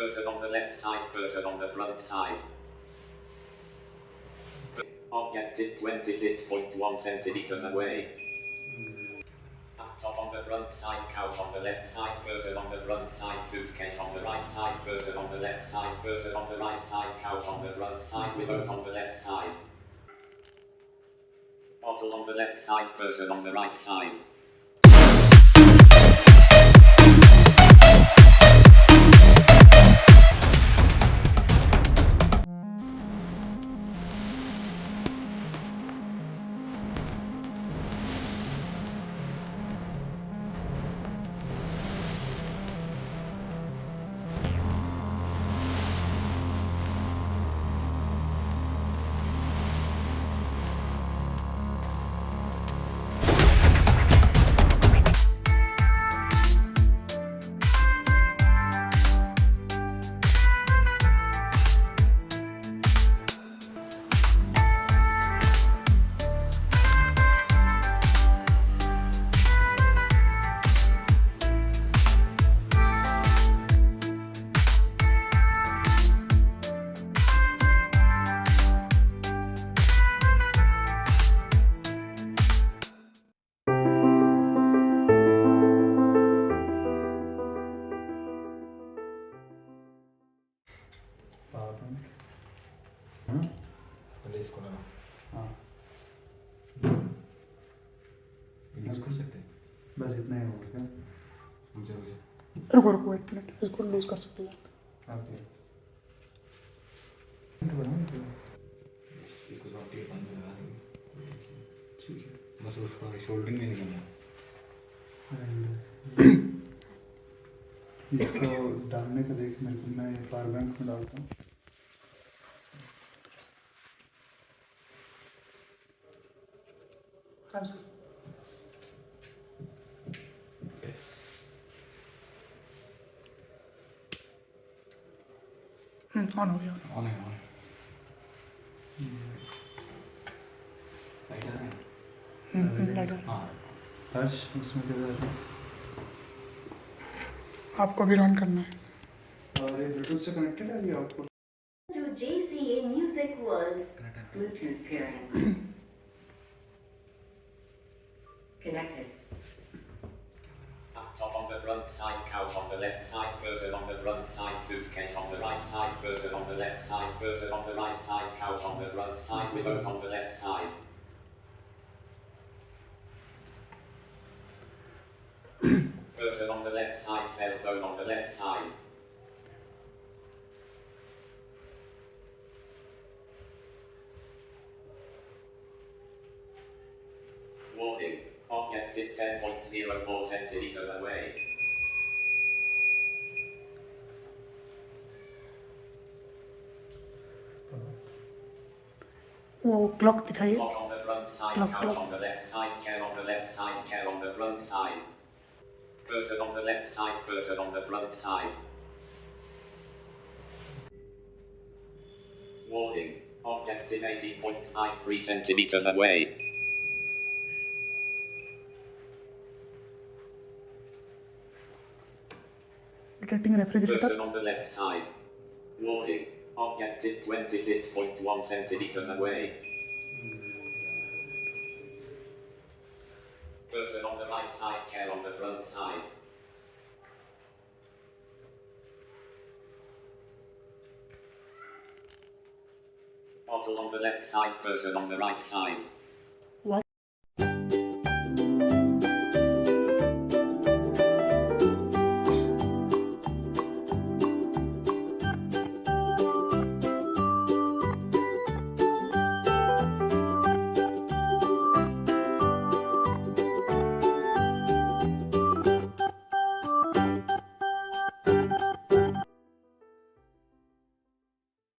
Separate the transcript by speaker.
Speaker 1: Person on the left side, person on the front side. Object is 26.1 centimeters away. Laptop on the front side, couch on the left side, person on the front side, suitcase on the right side, person on the left side, person on the right side, couch on the front side, remote on the left side. Bottle on the left side, person on the right side.
Speaker 2: पहले इसको लगा। हाँ use कर सकते हैं, बस इतना ही होगा क्या? मुझे
Speaker 3: रुको रुको एक मिनट, इसको लूज कर सकते हैं।
Speaker 2: ओके इसको थोड़ा टेप बंद लगा देंगे, ठीक है? बस उसका शोल्डरिंग भी नहीं करना। इसको डालने का देख मेरे को, मैं पावर बैंक में डालता हूँ।
Speaker 3: यस ऑन हो गया।
Speaker 2: ऑन है, ऑन लाइट आ रहा है। हाँ हर्ष इसमें क्या है?
Speaker 3: आपको भी ऑन करना है।
Speaker 2: और ये ब्लूटूथ से कनेक्टेड है अभी output
Speaker 4: to JCA Music World Bluetooth pairing. Connected.
Speaker 1: Laptop on the front side, couch on the left side, person on the front side, suitcase on the right side, person on the left side, person on the right side, couch on the front side, remote on the left side. Person on the left side, cell phone on the left side. Warning, object is 10.04 centimeters away.
Speaker 3: वो clock दिखाइए।
Speaker 1: Clock on the front side,
Speaker 3: Clock,
Speaker 1: couch
Speaker 3: clock.
Speaker 1: on the left side, chair on the left side, chair on the front side. Person on the left side, person on the front side. Warning, object is 18.53 centimeters away.
Speaker 3: Detecting refrigerator.
Speaker 1: Person on the left side. Warning, object is 26.1 centimeters away. Person on the right side, chair on the front side. Bottle on the left side, person on the right side.